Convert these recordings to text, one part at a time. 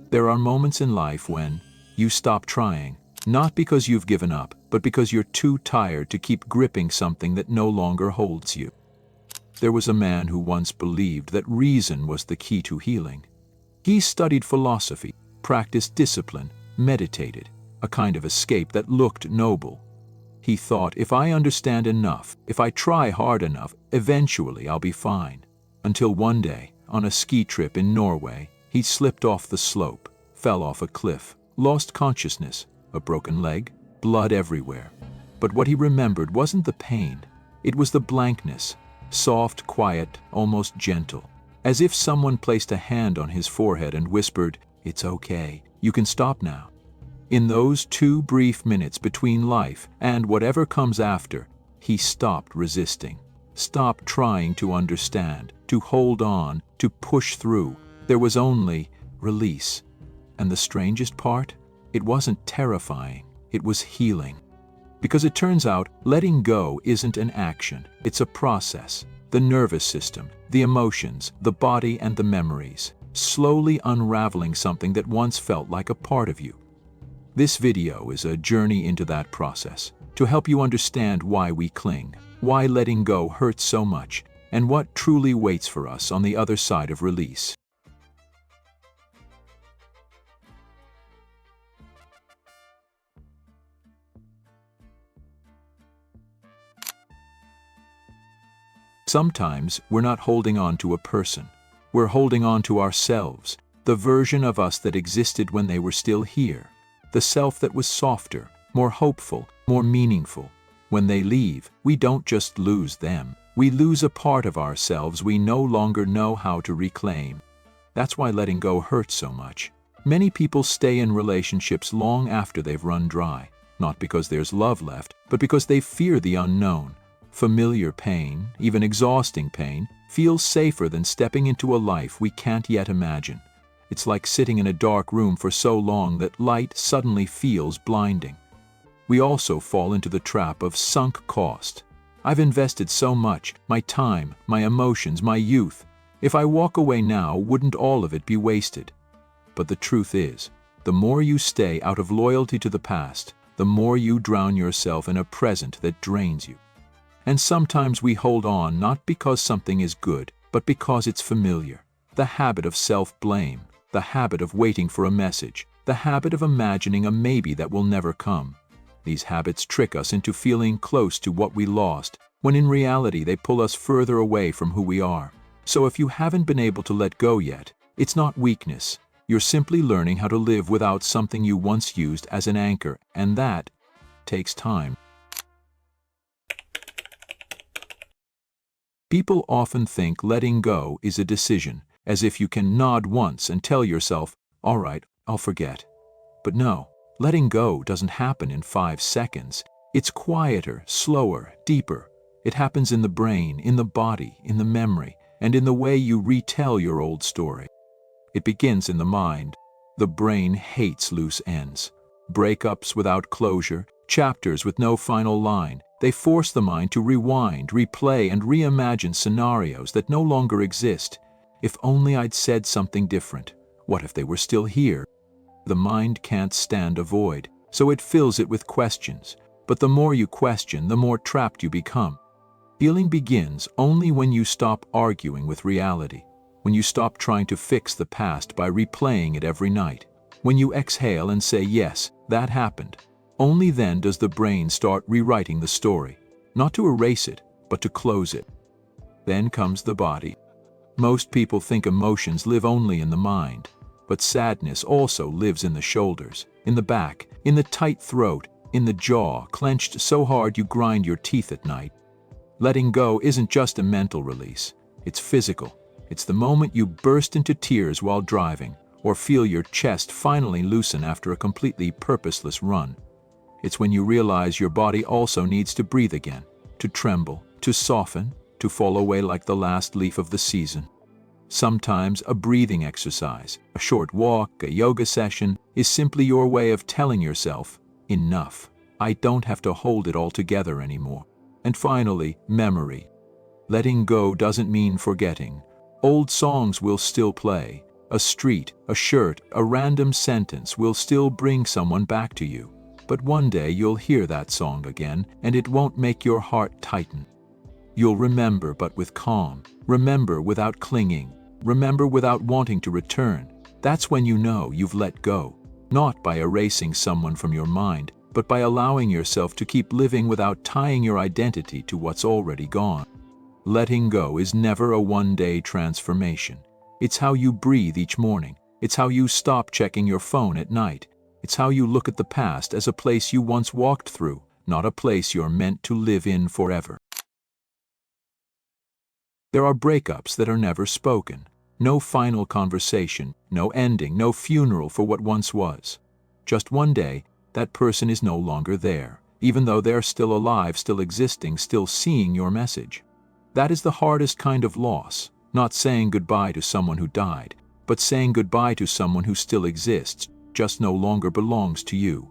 There are moments in life when you stop trying, not because you've given up, but because you're too tired to keep gripping something that no longer holds you. There was a man who once believed that reason was the key to healing. He studied philosophy, practiced discipline, meditated, a kind of escape that looked noble. He thought, if I understand enough, if I try hard enough, eventually I'll be fine. Until one day, on a ski trip in Norway, he slipped off the slope, fell off a cliff, lost consciousness, a broken leg, blood everywhere. But what he remembered wasn't the pain, it was the blankness, soft, quiet, almost gentle, as if someone placed a hand on his forehead and whispered, "It's okay, you can stop now." In those 2 brief minutes between life and whatever comes after, he stopped resisting, stopped trying to understand, to hold on, to push through. There was only release. And the strangest part? It wasn't terrifying, it was healing. Because it turns out, letting go isn't an action, it's a process. The nervous system, the emotions, the body and the memories, slowly unraveling something that once felt like a part of you. This video is a journey into that process, to help you understand why we cling, why letting go hurts so much, and what truly waits for us on the other side of release. Sometimes we're not holding on to a person, we're holding on to ourselves, the version of us that existed when they were still here. The self that was softer, more hopeful, more meaningful. When they leave, we don't just lose them, we lose a part of ourselves we no longer know how to reclaim. That's why letting go hurts so much. Many people stay in relationships long after they've run dry, not because there's love left, but because they fear the unknown. Familiar pain, even exhausting pain, feels safer than stepping into a life we can't yet imagine. It's like sitting in a dark room for so long that light suddenly feels blinding. We also fall into the trap of sunk cost. I've invested so much, my time, my emotions, my youth. If I walk away now, wouldn't all of it be wasted? But the truth is, the more you stay out of loyalty to the past, the more you drown yourself in a present that drains you. And sometimes we hold on not because something is good, but because it's familiar. The habit of self-blame, the habit of waiting for a message, the habit of imagining a maybe that will never come. These habits trick us into feeling close to what we lost, when in reality they pull us further away from who we are. So if you haven't been able to let go yet, it's not weakness. You're simply learning how to live without something you once used as an anchor, and that takes time. People often think letting go is a decision, as if you can nod once and tell yourself, "All right, I'll forget." But no, letting go doesn't happen in 5 seconds. It's quieter, slower, deeper. It happens in the brain, in the body, in the memory, and in the way you retell your old story. It begins in the mind. The brain hates loose ends. Breakups without closure, chapters with no final line. They force the mind to rewind, replay, and reimagine scenarios that no longer exist. If only I'd said something different. What if they were still here? The mind can't stand a void, so it fills it with questions. But the more you question, the more trapped you become. Healing begins only when you stop arguing with reality, when you stop trying to fix the past by replaying it every night, when you exhale and say, "Yes, that happened." Only then does the brain start rewriting the story, not to erase it, but to close it. Then comes the body. Most people think emotions live only in the mind, but sadness also lives in the shoulders, in the back, in the tight throat, in the jaw, clenched so hard you grind your teeth at night. Letting go isn't just a mental release, it's physical. It's the moment you burst into tears while driving, or feel your chest finally loosen after a completely purposeless run. It's when you realize your body also needs to breathe again, to tremble, to soften, to fall away like the last leaf of the season. Sometimes a breathing exercise, a short walk, a yoga session, is simply your way of telling yourself, "Enough. I don't have to hold it all together anymore." And finally, memory. Letting go doesn't mean forgetting. Old songs will still play. A street, a shirt, a random sentence will still bring someone back to you. But one day you'll hear that song again, and it won't make your heart tighten. You'll remember, but with calm. Remember without clinging. Remember without wanting to return. That's when you know you've let go. Not by erasing someone from your mind, but by allowing yourself to keep living without tying your identity to what's already gone. Letting go is never a one-day transformation. It's how you breathe each morning. It's how you stop checking your phone at night. It's how you look at the past as a place you once walked through, not a place you're meant to live in forever. There are breakups that are never spoken. No final conversation, no ending, no funeral for what once was. Just one day, that person is no longer there, even though they're still alive, still existing, still seeing your message. That is the hardest kind of loss, not saying goodbye to someone who died, but saying goodbye to someone who still exists, just no longer belongs to you.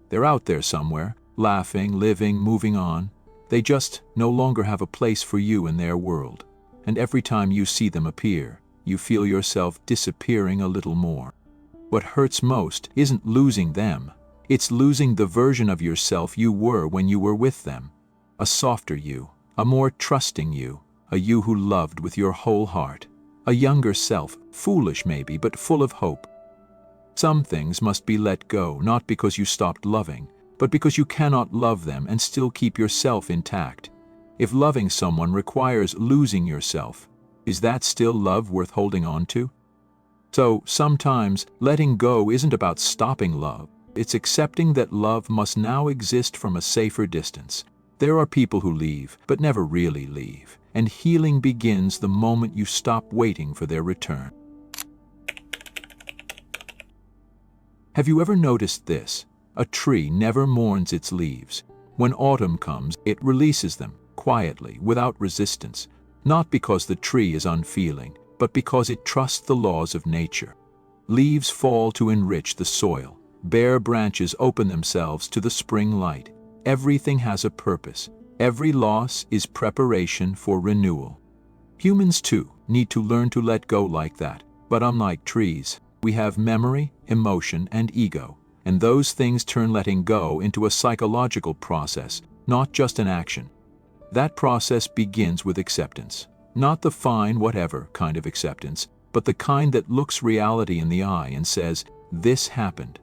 They're out there somewhere, laughing, living, moving on. They just no longer have a place for you in their world. And every time you see them appear, you feel yourself disappearing a little more. What hurts most isn't losing them. It's losing the version of yourself you were when you were with them. A softer you, a more trusting you, a you who loved with your whole heart. A younger self, foolish maybe, but full of hope. Some things must be let go, not because you stopped loving, but because you cannot love them and still keep yourself intact. If loving someone requires losing yourself, is that still love worth holding on to? So sometimes letting go isn't about stopping love. It's accepting that love must now exist from a safer distance. There are people who leave, but never really leave, and healing begins the moment you stop waiting for their return. Have you ever noticed this? A tree never mourns its leaves. When autumn comes, it releases them, quietly, without resistance, not because the tree is unfeeling, but because it trusts the laws of nature. Leaves fall to enrich the soil. Bare branches open themselves to the spring light. Everything has a purpose. Every loss is preparation for renewal. Humans, too, need to learn to let go like that. But unlike trees, we have memory, emotion, and ego. And those things turn letting go into a psychological process, not just an action. That process begins with acceptance. Not the fine whatever kind of acceptance, but the kind that looks reality in the eye and says, "This happened."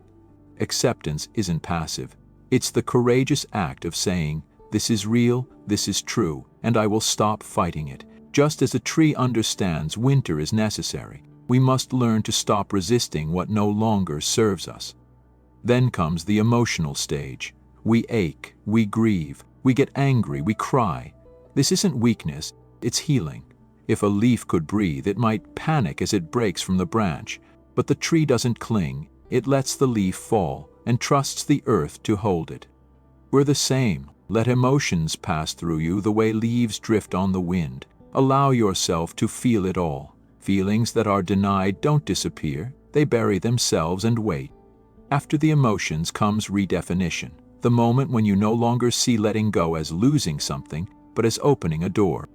Acceptance isn't passive. It's the courageous act of saying, "This is real, this is true, and I will stop fighting it." Just as a tree understands winter is necessary, we must learn to stop resisting what no longer serves us. Then comes the emotional stage. We ache, we grieve, we get angry, we cry. This isn't weakness, it's healing. If a leaf could breathe, it might panic as it breaks from the branch, but the tree doesn't cling. It lets the leaf fall and trusts the earth to hold it. We're the same. Let emotions pass through you the way leaves drift on the wind. Allow yourself to feel it all. Feelings that are denied don't disappear. They bury themselves and wait. After the emotions comes redefinition, the moment when you no longer see letting go as losing something, but as opening a door.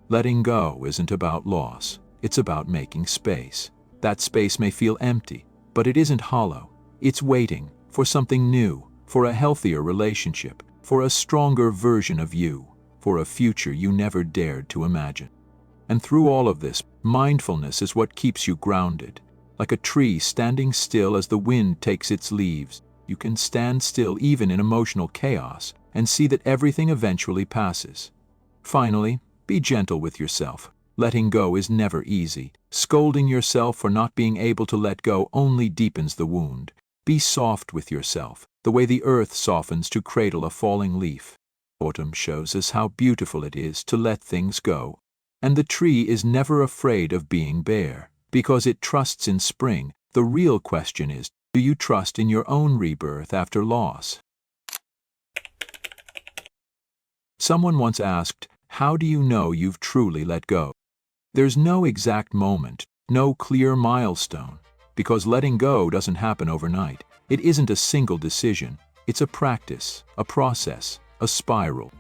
Letting go isn't about loss. It's about making space. That space may feel empty, but it isn't hollow. It's waiting for something new, for a healthier relationship, for a stronger version of you, for a future you never dared to imagine. And through all of this, mindfulness is what keeps you grounded. Like a tree standing still as the wind takes its leaves, you can stand still even in emotional chaos and see that everything eventually passes. Finally, be gentle with yourself. Letting go is never easy. Scolding yourself for not being able to let go only deepens the wound. Be soft with yourself, the way the earth softens to cradle a falling leaf. Autumn shows us how beautiful it is to let things go. And the tree is never afraid of being bare, because it trusts in spring. The real question is, do you trust in your own rebirth after loss? Someone once asked, how do you know you've truly let go? There's no exact moment, no clear milestone, because letting go doesn't happen overnight. It isn't a single decision. It's a practice, a process, a spiral.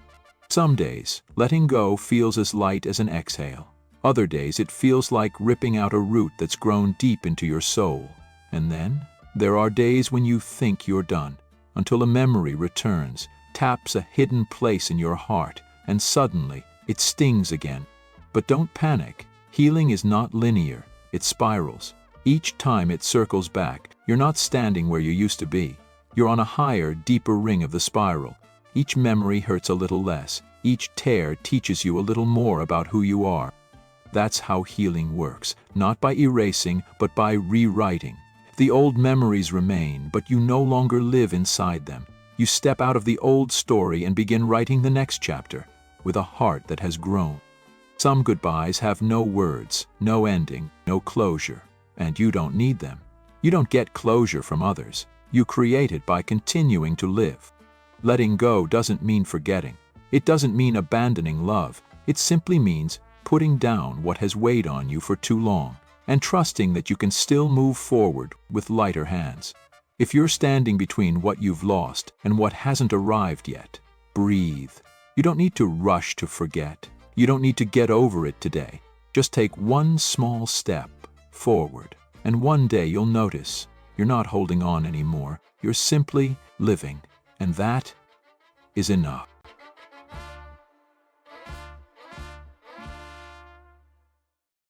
Some days, letting go feels as light as an exhale. Other days it feels like ripping out a root that's grown deep into your soul. And then there are days when you think you're done, until a memory returns, taps a hidden place in your heart, and suddenly it stings again. But don't panic. Healing is not linear, it spirals. Each time it circles back, you're not standing where you used to be. You're on a higher, deeper ring of the spiral. Each memory hurts a little less. Each tear teaches you a little more about who you are. That's how healing works, not by erasing, but by rewriting. The old memories remain, but you no longer live inside them. You step out of the old story and begin writing the next chapter, with a heart that has grown. Some goodbyes have no words, no ending, no closure, and you don't need them. You don't get closure from others. You create it by continuing to live. Letting go doesn't mean forgetting. It doesn't mean abandoning love. It simply means putting down what has weighed on you for too long, and trusting that you can still move forward with lighter hands. If you're standing between what you've lost and what hasn't arrived yet, breathe. You don't need to rush to forget. You don't need to get over it today. Just take one small step forward, and one day you'll notice you're not holding on anymore. You're simply living, and that is enough.